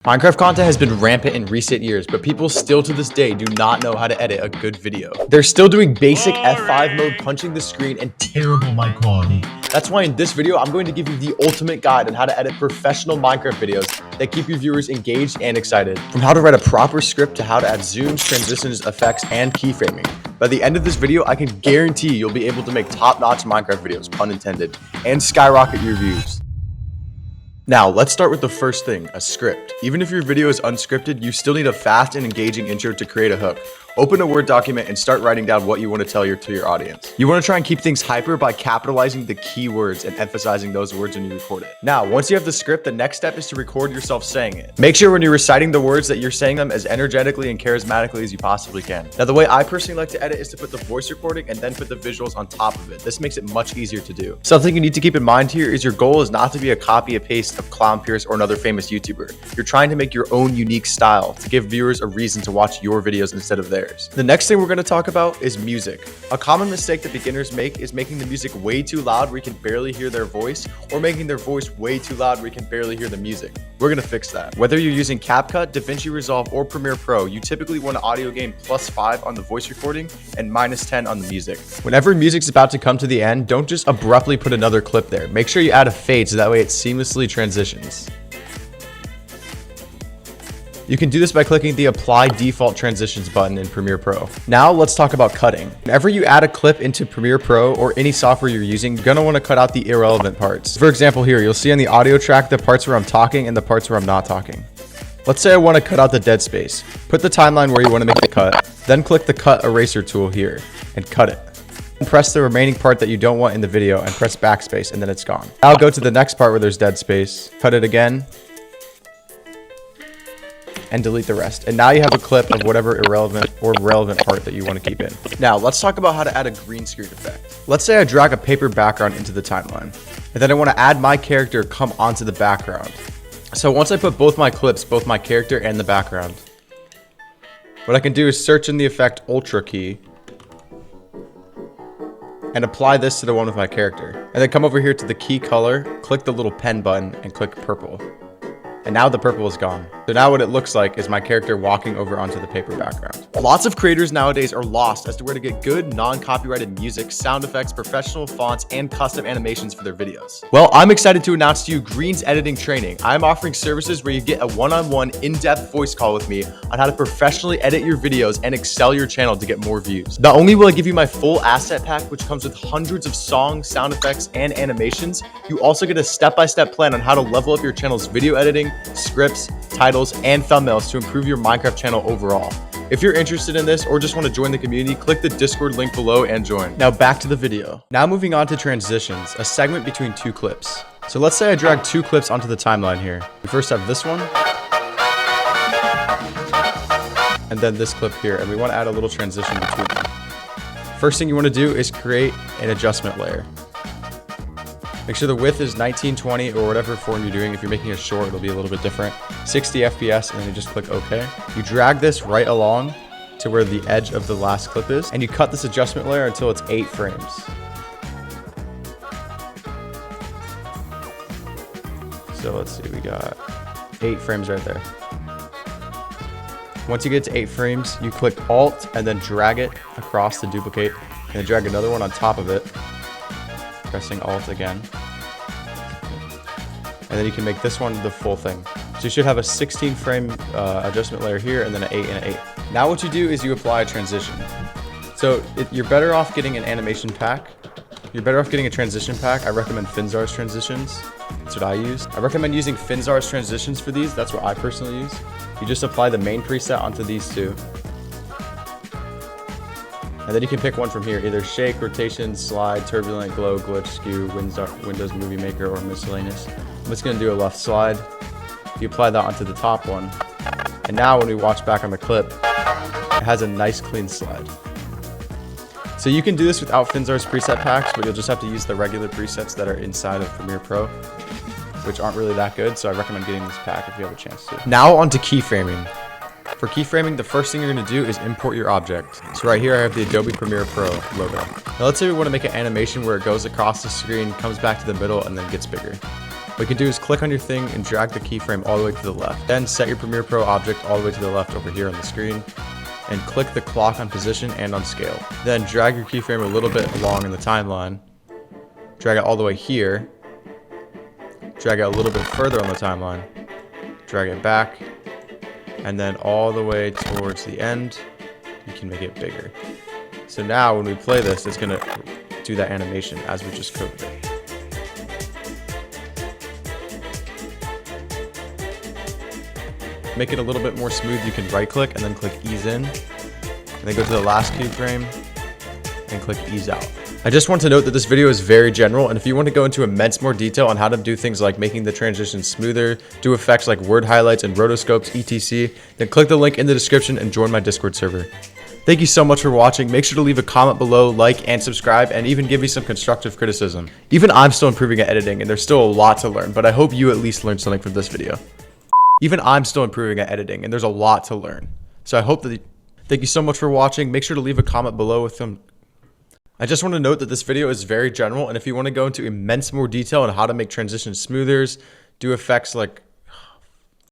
Minecraft content has been rampant in recent years, but people still to this day do not know how to edit a good video. They're still doing basic F5 mode, punching the screen, and terrible mic quality. That's why in this video, I'm going to give you the ultimate guide on how to edit professional Minecraft videos that keep your viewers engaged and excited. From how to write a proper script to how to add zooms, transitions, effects, and keyframing. By the end of this video, I can guarantee you'll be able to make top-notch Minecraft videos, pun intended, and skyrocket your views. Now, let's start with the first thing, a script. Even if your video is unscripted, you still need a fast and engaging intro to create a hook. Open a Word document and start writing down what you want to tell to your audience. You want to try and keep things hyper by capitalizing the keywords and emphasizing those words when you record it. Now, once you have the script, the next step is to record yourself saying it. Make sure when you're reciting the words that you're saying them as energetically and charismatically as you possibly can. Now, the way I personally like to edit is to put the voice recording and then put the visuals on top of it. This makes it much easier to do. Something you need to keep in mind here is your goal is not to be a copy and paste of Clown Pierce or another famous YouTuber. You're trying to make your own unique style to give viewers a reason to watch your videos instead of theirs. The next thing we're going to talk about is music. A common mistake that beginners make is making the music way too loud where you can barely hear their voice, or making their voice way too loud where you can barely hear the music. We're going to fix that. Whether you're using CapCut, DaVinci Resolve, or Premiere Pro, you typically want an audio gain +5 on the voice recording and -10 on the music. Whenever music's about to come to the end, don't just abruptly put another clip there. Make sure you add a fade so that way it seamlessly transitions. You can do this by clicking the Apply Default Transitions button in Premiere Pro. Now let's talk about cutting. Whenever you add a clip into Premiere Pro or any software you're using, you're gonna wanna cut out the irrelevant parts. For example here, you'll see on the audio track the parts where I'm talking and the parts where I'm not talking. Let's say I wanna cut out the dead space. Put the timeline where you wanna make the cut, then click the Cut Eraser tool here and cut it. Press the remaining part that you don't want in the video and press backspace and then it's gone. Now go to the next part where there's dead space, cut it again, and delete the rest. And now you have a clip of whatever irrelevant or relevant part that you want to keep in. Now let's talk about how to add a green screen effect. Let's say I drag a paper background into the timeline, and then I want to add my character come onto the background. So once I put both my clips, both my character and the background, what I can do is search in the effect Ultra key and apply this to the one with my character. And then come over here to the key color, click the little pen button and click purple. And now the purple is gone. So now what it looks like is my character walking over onto the paper background. Lots of creators nowadays are lost as to where to get good non-copyrighted music, sound effects, professional fonts, and custom animations for their videos. Well, I'm excited to announce to you Green's Editing Training. I'm offering services where you get a one-on-one in-depth voice call with me on how to professionally edit your videos and excel your channel to get more views. Not only will I give you my full asset pack, which comes with hundreds of songs, sound effects, and animations, you also get a step-by-step plan on how to level up your channel's video editing, scripts, titles, and thumbnails to improve your Minecraft channel overall. If you're interested in this or just want to join the community, click the Discord link below and join. Now back to the video. Now moving on to transitions, a segment between two clips. So let's say I drag two clips onto the timeline here. We first have this one, and then this clip here, and we want to add a little transition between them. First thing you want to do is create an adjustment layer. Make sure the width is 1920 or whatever form you're doing. If you're making a short, it'll be a little bit different. 60 FPS, and then you just click OK. You drag this right along to where the edge of the last clip is, and you cut this adjustment layer until it's 8 frames. So let's see, we got 8 frames right there. Once you get to 8 frames, you click Alt and then drag it across to duplicate, and then drag another one on top of it. Pressing Alt again. And then you can make this one the full thing. So you should have a 16 frame adjustment layer here and then an 8 and an 8. Now what you do is you apply a transition. So you're better off getting an animation pack. You're better off getting a transition pack. I recommend Finzar's transitions. That's what I use. I recommend using Finzar's transitions for these. That's what I personally use. You just apply the main preset onto these two. And then you can pick one from here, either shake, rotation, slide, turbulent, glow, glitch, skew, Windows Movie Maker, or miscellaneous. I'm just gonna do a left slide. You apply that onto the top one. And now when we watch back on the clip, it has a nice clean slide. So you can do this without Finzar's preset packs, but you'll just have to use the regular presets that are inside of Premiere Pro, which aren't really that good. So I recommend getting this pack if you have a chance to. Now onto keyframing. For keyframing, the first thing you're going to do is import your object. So right here I have the Adobe Premiere Pro logo. Now let's say we want to make an animation where it goes across the screen, comes back to the middle, and then gets bigger. What you can do is click on your thing and drag the keyframe all the way to the left. Then set your Premiere Pro object all the way to the left over here on the screen, and click the clock on position and on scale. Then drag your keyframe a little bit along in the timeline, drag it all the way here, drag it a little bit further on the timeline, drag it back, and then all the way towards the end, you can make it bigger. So now when we play this, it's gonna do that animation as we just coded it. Make it a little bit more smooth, you can right click and then click ease in, and then go to the last keyframe and click ease out. I just want to note that this video is very general, and if you want to go into immense more detail on how to do things like making the transition smoother, do effects like word highlights and rotoscopes, etc., then click the link in the description and join my Discord server. Thank you so much for watching. Make sure to leave a comment below, like, and subscribe, and even give me some constructive criticism. Even I'm still improving at editing, and there's still a lot to learn, but I hope you at least learned something from this video. Even I'm still improving at editing, and there's a lot to learn. So I hope that thank you so much for watching. Make sure to leave a comment below with some. I just want to note that this video is very general, and if you want to go into immense more detail on how to make transitions smoother, do effects like